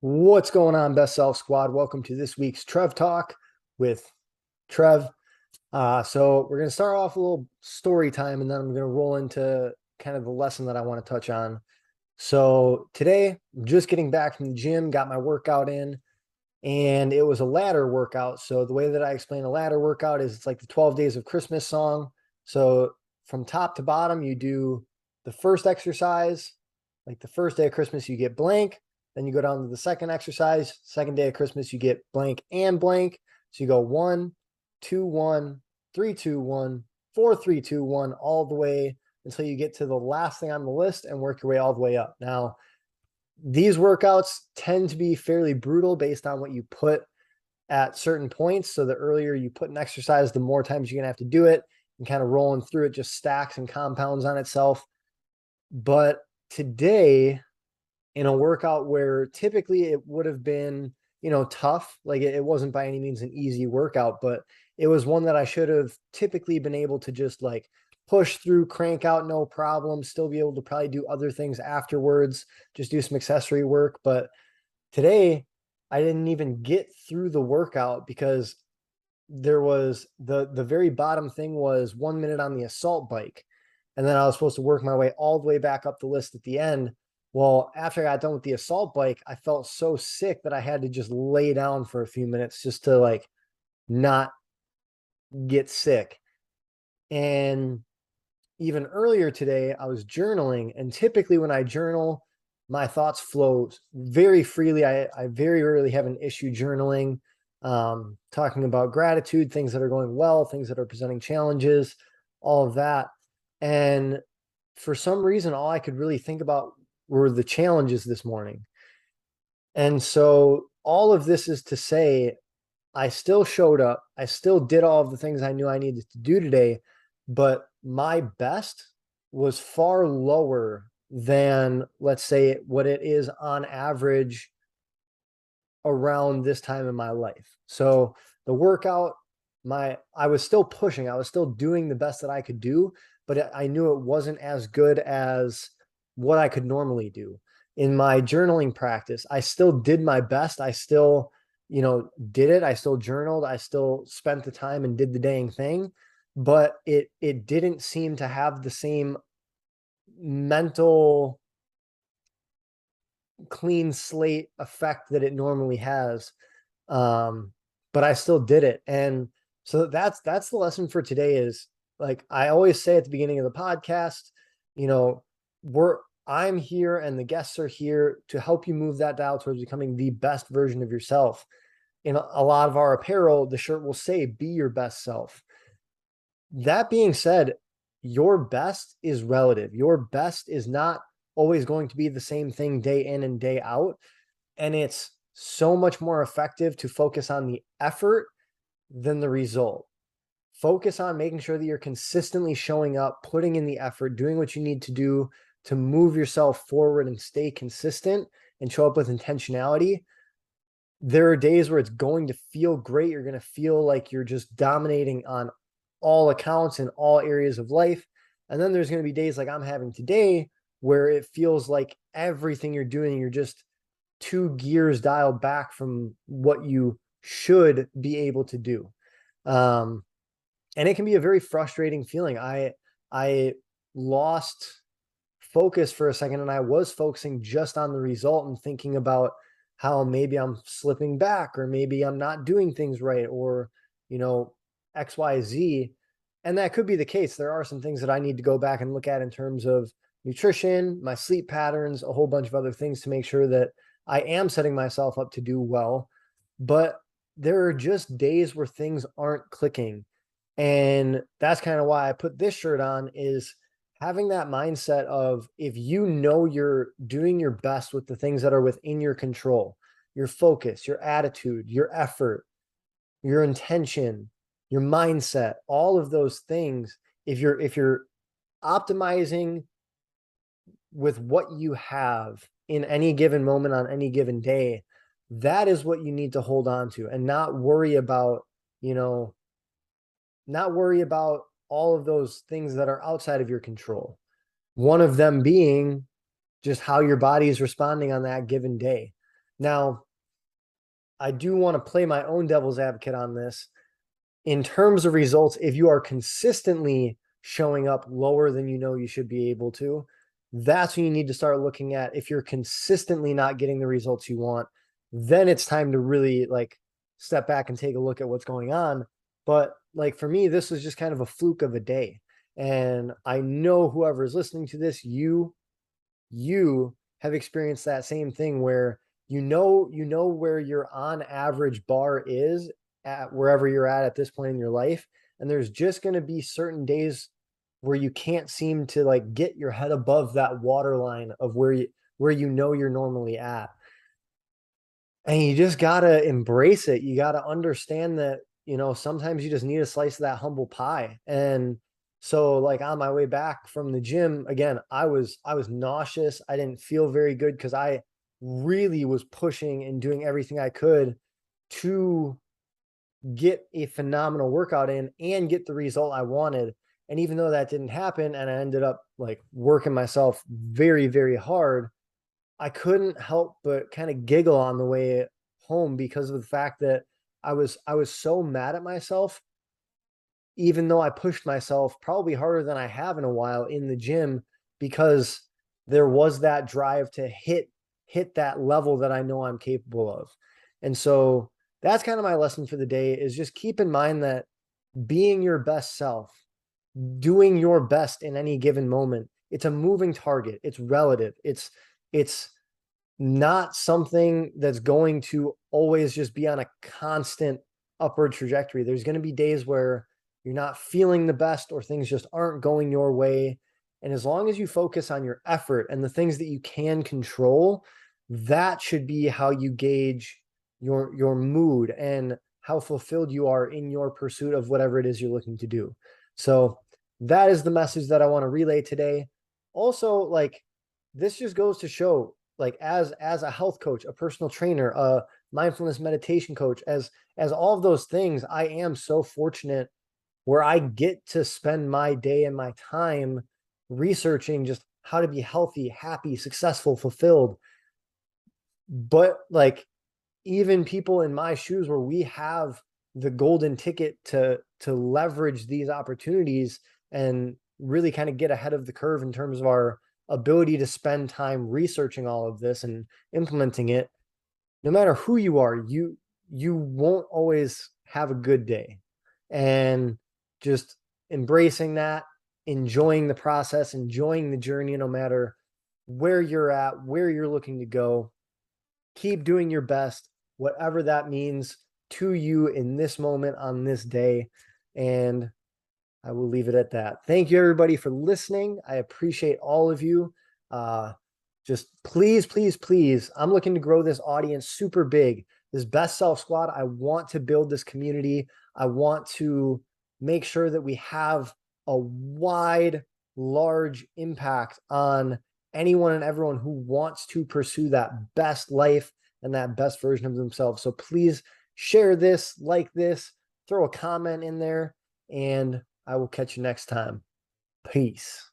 What's going on, Best Self Squad? Welcome to this week's Trev Talk with Trev. So we're going to start off a little story time, and then I'm going to roll into kind of the lesson that I want to touch on. So today, I'm just getting back from the gym, got my workout in, and it was a ladder workout. So the way that I explain a ladder workout is it's like the 12 Days of Christmas song. So from top to bottom, you do the first exercise, like the first day of Christmas, you get blank. Then you go down to the second exercise, second day of Christmas, you get blank and blank. So you go 1, 2, 1, 3, 2, 1, 4, 3, 2, 1, all the way until you get to the last thing on the list and work your way all the way up. Now, these workouts tend to be fairly brutal based on what you put at certain points. So the earlier you put an exercise, the more times you're going to have to do it, and kind of rolling through it just stacks and compounds on itself. But today, in a workout where typically it would have been, tough, like it wasn't by any means an easy workout, but it was one that I should have typically been able to just like push through, crank out, no problem, still be able to probably do other things afterwards, just do some accessory work. But today I didn't even get through the workout because there was the very bottom thing was 1 minute on the assault bike. And then I was supposed to work my way all the way back up the list at the end. Well, after I got done with the assault bike, I felt so sick that I had to just lay down for a few minutes just to like not get sick. And even earlier today, I was journaling. And typically when I journal, my thoughts flow very freely. I very rarely have an issue journaling, talking about gratitude, things that are going well, things that are presenting challenges, all of that. And for some reason, all I could really think about were the challenges this morning. And so all of this is to say, I still showed up. I still did all of the things I knew I needed to do today, but my best was far lower than, let's say, what it is on average around this time in my life. So the workout, I was still pushing, I was still doing the best that I could do, but I knew it wasn't as good as what I could normally do. In my journaling practice, I still did my best. I still, did it. I still journaled. I still spent the time and did the dang thing, but it didn't seem to have the same mental clean slate effect that it normally has. But I still did it. And so that's the lesson for today is, like I always say at the beginning of the podcast, you know, I'm here and the guests are here to help you move that dial towards becoming the best version of yourself. In a lot of our apparel, the shirt will say, be your best self. That being said, your best is relative. Your best is not always going to be the same thing day in and day out. And it's so much more effective to focus on the effort than the result. Focus on making sure that you're consistently showing up, putting in the effort, doing what you need to do to move yourself forward and stay consistent and show up with intentionality. There are days where it's going to feel great. You're going to feel like you're just dominating on all accounts in all areas of life. And then there's going to be days like I'm having today where it feels like everything you're doing, you're just 2 gears dialed back from what you should be able to do. And it can be a very frustrating feeling. I lost focus for a second and I was focusing just on the result and thinking about how maybe I'm slipping back or maybe I'm not doing things right or, XYZ. And that could be the case. There are some things that I need to go back and look at in terms of nutrition, my sleep patterns, a whole bunch of other things to make sure that I am setting myself up to do well. But there are just days where things aren't clicking. And that's kind of why I put this shirt on, is having that mindset of, if you know you're doing your best with the things that are within your control, your focus, your attitude, your effort, your intention, your mindset, all of those things, if you're optimizing with what you have in any given moment on any given day, that is what you need to hold on to and not worry about, not worry about all of those things that are outside of your control. One of them being just how your body is responding on that given day. Now, I do want to play my own devil's advocate on this. In terms of results, if you are consistently showing up lower than you know you should be able to, that's when you need to start looking at. If you're consistently not getting the results you want, then it's time to really like step back and take a look at what's going on. But like for me, this was just kind of a fluke of a day. And I know whoever is listening to this, you have experienced that same thing where you know where your on average bar is at wherever you're at this point in your life, and there's just going to be certain days where you can't seem to like get your head above that waterline of where you know you're normally at. And you just got to embrace it. You got to understand that, sometimes you just need a slice of that humble pie. And so like on my way back from the gym, again, I was nauseous. I didn't feel very good because I really was pushing and doing everything I could to get a phenomenal workout in and get the result I wanted. And even though that didn't happen and I ended up like working myself very, very hard, I couldn't help but kind of giggle on the way home because of the fact that I was so mad at myself, even though I pushed myself probably harder than I have in a while in the gym, because there was that drive to hit that level that I know I'm capable of. And so that's kind of my lesson for the day, is just keep in mind that being your best self, doing your best in any given moment, it's a moving target. It's relative. It's not something that's going to always just be on a constant upward trajectory. There's going to be days where you're not feeling the best or things just aren't going your way. And as long as you focus on your effort and the things that you can control, that should be how you gauge your mood and how fulfilled you are in your pursuit of whatever it is you're looking to do. So that is the message that I want to relay today. Also, like, this just goes to show, like, as a health coach, a personal trainer, a mindfulness meditation coach, as all of those things, I am so fortunate where I get to spend my day and my time researching just how to be healthy, happy, successful, fulfilled. But like, even people in my shoes where we have the golden ticket to leverage these opportunities and really kind of get ahead of the curve in terms of our ability to spend time researching all of this and implementing it, no matter who you are, you won't always have a good day. And just embracing that, enjoying the process, enjoying the journey, no matter where you're at, where you're looking to go. Keep doing your best, whatever that means to you in this moment on this day. And I will leave it at that. Thank you, everybody, for listening. I appreciate all of you. Just please, please, please, I'm looking to grow this audience super big. This Best Self Squad, I want to build this community. I want to make sure that we have a wide, large impact on anyone and everyone who wants to pursue that best life and that best version of themselves. So please share this, like this, throw a comment in there, and I will catch you next time. Peace.